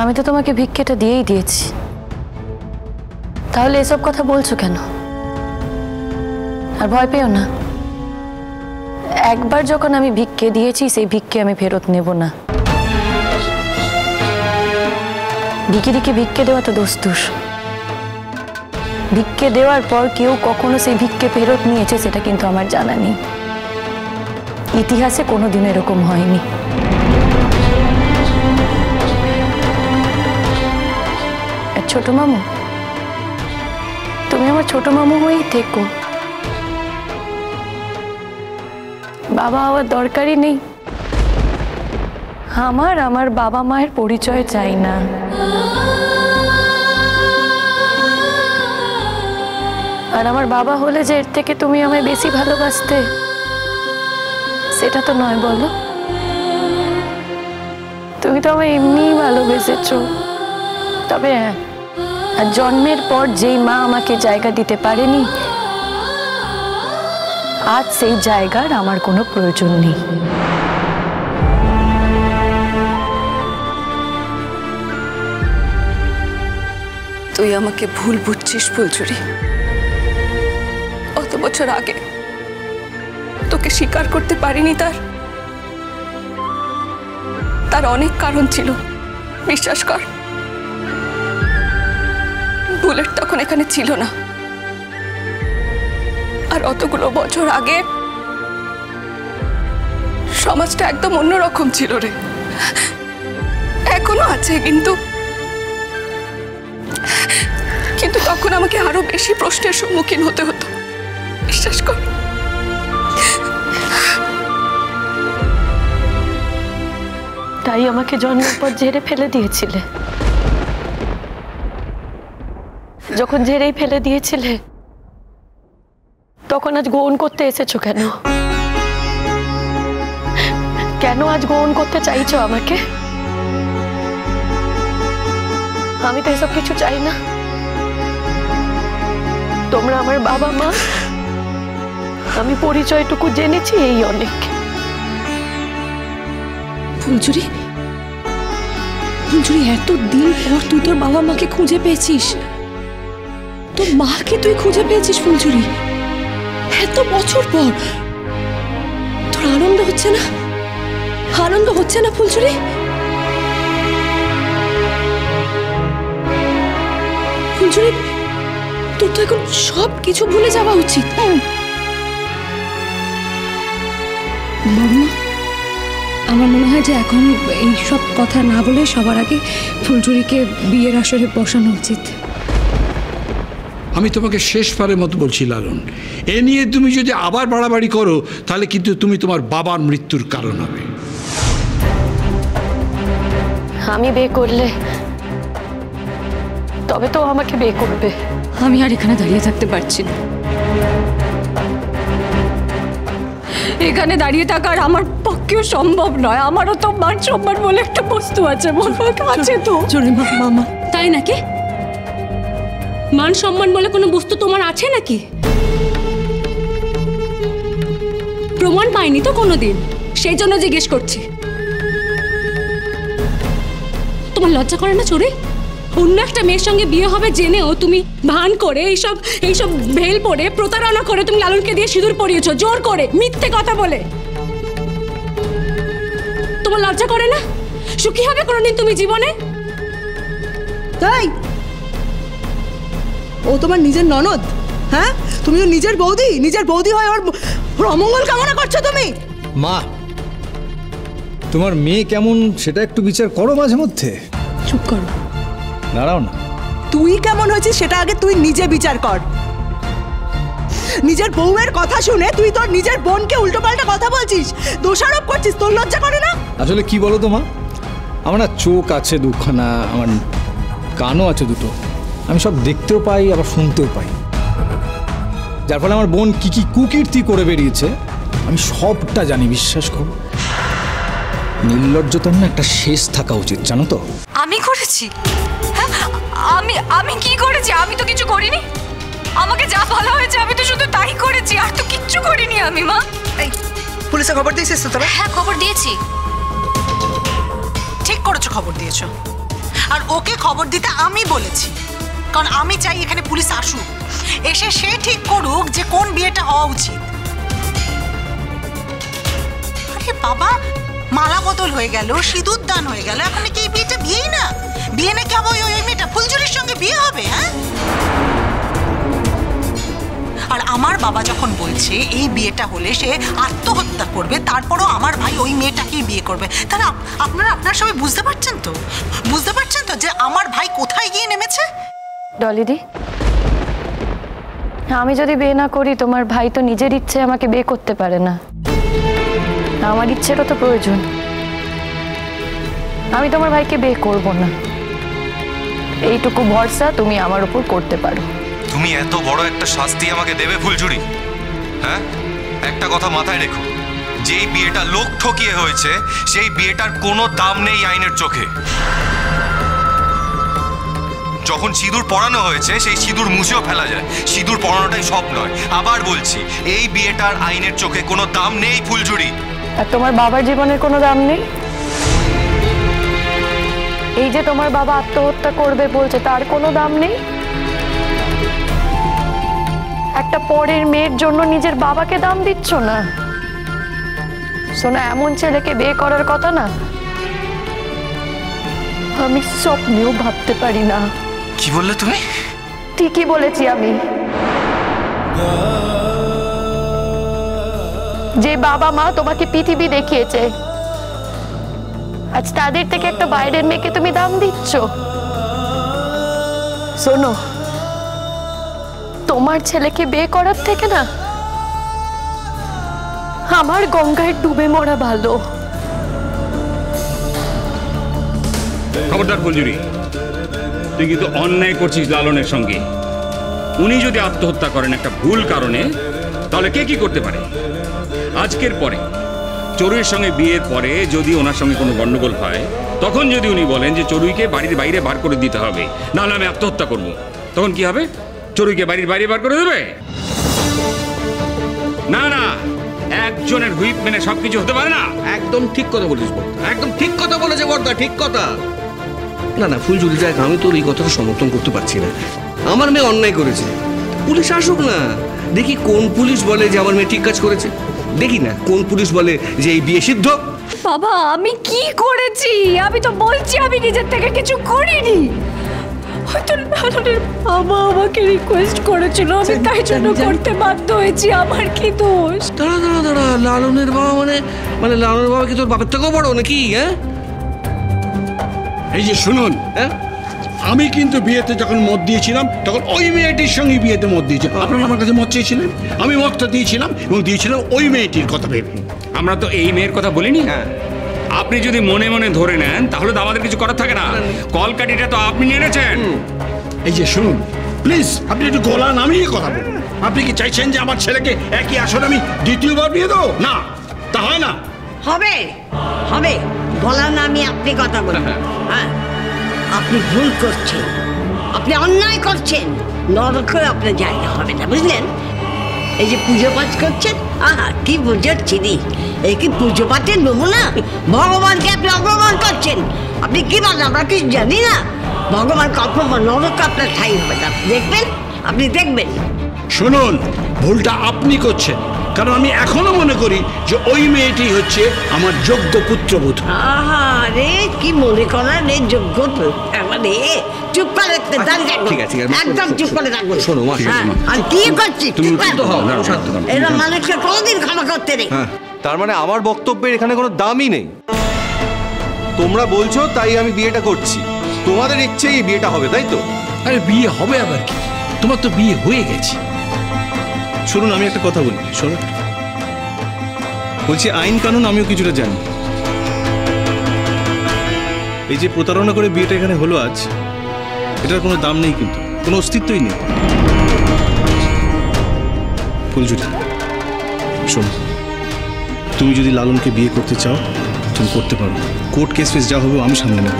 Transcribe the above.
আমি তো তোমাকে ভিক্ষেটা দিয়েই দিয়েছি, তাহলে এসব কথা বলছো কেন? আর ভয় পেও না, একবার যখন আমি ভিক্ষে দিয়েছি সেই ভিক্ষে আমি ফেরত নেব না। ভিখিরিকে ভিক্ষে দেওয়া তো দোস্তুর। ভিক্ষে দেওয়ার পর কেউ কখনো সেই ভিক্ষে ফেরত নিয়েছে সেটা কিন্তু আমার জানা নেই। ইতিহাসে কোনোদিন এরকম হয়নি। ছোট মামু, তুমি আমার ছোট মামু হয়েই থেকো। বাবা হওয়ার দরকারই নেই। আমার বাবা মায়ের পরিচয় চাই না। আর আমার বাবা হলে যে এর থেকে তুমি আমায় বেশি ভালোবাসতে, সেটা তো নয় বলো। তুমি তো আমায় এমনিই ভালোবেসেছো। তবে হ্যাঁ, আর জন্মের পর যেই মা আমাকে জায়গা দিতে পারেনি, আজ সেই জায়গার আমার কোনো প্রয়োজন নেই। তুই আমাকে ভুল বুঝছিস ফুলঝুরি। অত বছর আগে তোকে স্বীকার করতে পারিনি, তার অনেক কারণ ছিল, বিশ্বাস কর। বুলেট তখন এখানে ছিল না। আর অতগুলো বছর আগে সমাজটা একদম অন্যরকম ছিল রে। এখনো আছে, কিন্তু তখন আমাকে আরো বেশি প্রশ্নের সম্মুখীন হতে হতো, বিশ্বাস কর। তাই আমাকে জন্মের পর ঝেড়ে ফেলে দিয়েছিলে। যখন ঝেড়েই ফেলে দিয়েছিলে, তখন আজ গ্রহণ করতে এসেছো কেন? কেন আজ গ্রহণ করতে চাইছো আমাকে? আমি তো এসব কিছু চাই না। তোমরা আমার বাবা মা, আমি পরিচয়টুকু জেনেছি, এই অনেক। ফুলঝুরি, এত দিন পর তুই তোর বাবা মাকে খুঁজে পেয়েছিস। তোর মাকে তুই খুঁজে পেয়েছিস ফুলঝুরি, এত বছর পর। তোর আনন্দ হচ্ছে না? আনন্দ হচ্ছে না ফুলঝুরি? ফুলঝুরি, তোর তো এখন সব কিছু ভুলে যাওয়া উচিত। বৌমা, আমার মনে হয় যে এখন এই সব কথা না বলে সবার আগে ফুলঝুরিকে বিয়ের আসরে বসানো উচিত। আমি তোমাকে শেষবারের মতো বলছি লালন, এ নিয়ে তুমি যদি আবার বাড়াবাড়ি করো তাহলে কিন্তু তুমি তোমার বাবার মৃত্যুর কারণ হবে। আমি বিয়ে করলে তবে তো আমাকে বিয়ে করবে। আমি আর এখানে দাঁড়িয়ে থাকতে পারছি না। এখানে দাঁড়িয়ে থাকার আমার পক্ষেও সম্ভব নয়। আমারও তো মান সম্মান বলে একটা বস্তু আছে, আছে তো। মামা, তাই নাকি? মান সম্মান বলে কোনো বস্তু তোমার আছে নাকি? প্রমাণ পাইনি তো কোনোদিন, সেই জন্য জিজ্ঞেস করছি। তোমার লজ্জা করে না চোরে? অন্য একটা মেয়ের সঙ্গে বিয়ে হবে জেনেও তুমি ভান করে এইসব ভেল পরে প্রতারণা করে তুমি লালনকে দিয়ে সিঁদুর পরিয়েছো, জোর করে, মিথ্যে কথা বলে। তোমার লজ্জা করে না? সুখী হবে কোনোদিন তুমি জীবনে? তাই ও তোমার নিজের ননদ? হ্যাঁ, তুমি তো নিজের বৌদি হয় ওর অমঙ্গল কামনা করছো তুমি? মা, তোমার মেয়ে কেমন সেটা একটু বিচার করো মাঝে মধ্যে। চুপ করো, দাঁড়াও না। তুই কেমন হয়েছিস সেটা আগে তুই নিজে বিচার কর। নিজের বউয়ের কথা শুনে তুই তোর নিজের বোনকে উল্টোপাল্টা কথা বলছিস, দোষারোপ করছিস। তোর লজ্জা করে না? আসলে কি বলো তো মা, আমার না চোখ আছে দুখানা, আমার কানও আছে দুটো, আমি সব দেখতেও পাই আবার শুনতেও পাই। যার ফলে আমার বোন কি কি কুকীর্তি করে বেরিয়েছে আমি সবটা জানি, বিশ্বাস করো। নির্লজ্জতার না একটা শেষ থাকা উচিত, জানো তো? আমি করেছি? হ্যাঁ, আমি কি করেছি? আমি তো কিছু করিনি। আমাকে যা বলা হয়েছে আমি তো শুধু তাই করেছি, আর তো কিচ্ছু করিনি আমি। মা, এই পুলিশে খবর দিয়েছিস তো তোরা? হ্যাঁ, খবর দিয়েছি। ঠিক করেছো, খবর দিয়েছো। আর ওকে খবর দিতে আমি বলেছি, কারণ আমি চাই এখানে পুলিশ আসুক, এসে সে ঠিক করুক যে কোন বিয়েটা হওয়া উচিত। আরে বাবা, মালা বদল হয়ে গেল, সিঁদুর দান হয়ে গেল, এখন কি এই বিয়েটা বিয়েই না? বিয়ে নাকি আবার ওই মেয়েটা ফুলঝুরির সঙ্গে বিয়ে হবে? হ্যাঁ, আর আমার বাবা যখন বলছে এই বিয়েটা হলে সে আত্মহত্যা করবে, তারপরও আমার ভাই ওই মেয়েটাকেই বিয়ে করবে, তাহলে আপনারা সবাই বুঝতে পারছেন তো? বুঝতে পারছেন তো যে আমার ভাই কোথায় গিয়ে নেমেছে? ডলিদি, আমি যদি বিয়ে না করি তোমার ভাই তো নিজের ইচ্ছে আমাকে বিয়ে করতে পারে না, আমার ইচ্ছেরও তো প্রয়োজন। আমি তোমার ভাইকে বিয়ে করব না, এইটুকু ভরসা তুমি আমার উপর করতে পারো। তুমি এত বড় একটা শাস্তি আমাকে দেবে ফুলঝুরি? হ্যাঁ, একটা কথা মাথায় রেখো, যেই বিয়েটা লোক ঠকিয়ে হয়েছে সেই বিয়েটার কোনো দাম নেই আইনের চোখে। যখন সিঁদুর পরানো হয়েছে সেই সিঁদুর মুছেও ফেলা যায়, সিঁদুর পরানোটাই সব নয়। আবার বলছি, এই বিয়েটার আইনের চোখে কোনো দাম নেই ফুলঝুরি। আর তোমার বাবার জীবনের কোনো দাম নেই? এই যে তোমার বাবা আত্মহত্যা করবে বলছে, তার কোনো দাম নেই? একটা পরের মেয়ের জন্য নিজের বাবাকে দাম দিচ্ছ না? শোনা, এমন ছেলেকে বিয়ে করার কথা না আমি স্বপ্নেও ভাবতে পারি না। কি বললে তুমি? ঠিকই বলেছি আমি। যে বাবা মা তোমাকে পৃথিবী দেখিয়েছে, আজ তাদের থেকে একটা বাইরের মেয়েকে তুমি দাম দিচ্ছ। শোনো, তোমার ছেলেকে বিয়ে করার থেকে না আমার গঙ্গায় ডুবে মরা ভালো। খবরদার ফুলঝুরি, তুই কিন্তু অন্যায় করছিস লালনের সঙ্গে। উনি যদি আত্মহত্যা করেন একটা ভুল কারণে, তাহলে কে কি করতে পারে? আজকের পরে চড়ুইয়ের সঙ্গে বিয়ের পরে যদি ওনার সঙ্গে কোনো গন্ডগোল হয়, তখন যদি উনি বলেন যে চড়ুইকে বাড়ির বাইরে বার করে দিতে হবে, নাহলে আমি আত্মহত্যা করব, তখন কি হবে? চড়ুইকে বাড়ির বাইরে বার করে দেবে? না না, একজনের হুইপ মেনে সবকিছু হতে পারে না। একদম ঠিক কথা বলিস বর্দা, একদম ঠিক কথা বলেছে বর্দা, ঠিক কথা। না না ফুলঝুরি, দেখ আমি তোর এই কথাটা সমর্থন করতে পারছি না। আমার মেয়ে অন্যায় করেছে, পুলিশ আসুক না, দেখি কোন পুলিশ বলে যে আমার মেয়ে ঠিক কাজ করেছে। দেখি না কোন পুলিশ বলে যে এই বিয়ে সিদ্ধ। বাবা, আমি কি করেছি? আমি তো বলছি আমি নিজের থেকে কিছু করিনি। হয়তো লালনের বাবা আমাকে রিকোয়েস্ট করেছিল, আমি তাই জন্য করতে বাধ্য হয়েছি। আমার কি দোষ? দাঁড়া দাঁড়া দাঁড়া, লালনের বাবা মানে লালনের বাবা কি তোর বাপের থেকেও বড় নাকি? হ্যাঁ, এই যে শুনুন, আমি কিন্তু বিয়েতে যখন মত দিয়েছিলাম তখন ওই মেয়েটির সঙ্গে বিয়েতে মত দিয়েছি। আপনারা আমার কাছে মত চেয়েছিলেন, আমি মতটা দিয়েছিলাম এবং দিয়েছিলাম ওই মেয়েটির কথা ভেবে। আমরা তো এই মেয়ের কথা বলিনি। আপনি যদি মনে মনে ধরে নেন তাহলে তো আমাদের কিছু করার থাকে না। কলকাঠিটা তো আপনি এনেছেন। এই যে শুনুন প্লিজ, আপনি একটু গলা নামিয়ে কথা বলুন। আপনি কি চাইছেন যে আমার ছেলেকে একই আসলে আমি দ্বিতীয়বার বিয়ে দেবো? না, তা হয় না। হবে হবে, গলা নামিয়ে আপনি কথা বলবেন। হ্যাঁ, আপনি ভুল করছেন, আপনি অন্যায় করছেন, নরকে আপনার জায়গা হবে না, বুঝলেন? এই যে পুজো পাঠ করছেন, আহা কি পুজোর চিনি, এই কি পুজো পাঠের নমুনা? ভগবানকে আপনি অপমান করছেন। আপনি কি বলেন, আমরা কি জানি না? ভগবানকে অপমান, নরকে আপনার ঠাই হবে না, দেখবেন, আপনি দেখবেন। শুনুন, ভুলটা আপনি করছেন, কারণ আমি এখনো মনে করি যে ওই মেয়েটি হচ্ছে আমার যোগ্য পুত্রবধূ। আরে কি মনে করার রে, যোগ্য মানে চুপ করে ঠিক আছে, একদম চুপ করে থাকবো। শোনো মা, আর কি করছি এরা তুমি মানুষকে কোনোদিন ক্ষমা করতে নেই। তার মানে আমার বক্তব্যের এখানে কোনো দামই নেই। তোমরা বলছো তাই আমি বিয়েটা করছি, তোমাদের ইচ্ছেই এই বিয়েটা হবে, তাই তো? আরে বিয়ে হবে আবার কি, তোমার তো বিয়ে হয়ে গেছে। শুনুন, আমি একটা কথা বলি, শোনো, বলছি আইন কানুন আমিও কিছুটা জানি। এই যে প্রতারণা করে বিয়েটা এখানে হলো আজ, এটার কোনো দাম নেই, কিন্তু কোনো অস্তিত্বই নেই। ফুলঝুরি শোনো, তুমি যদি লালনকে বিয়ে করতে চাও তুমি করতে পারো, কোর্ট কেস ফেস যা হবে আমি সামলে নেব।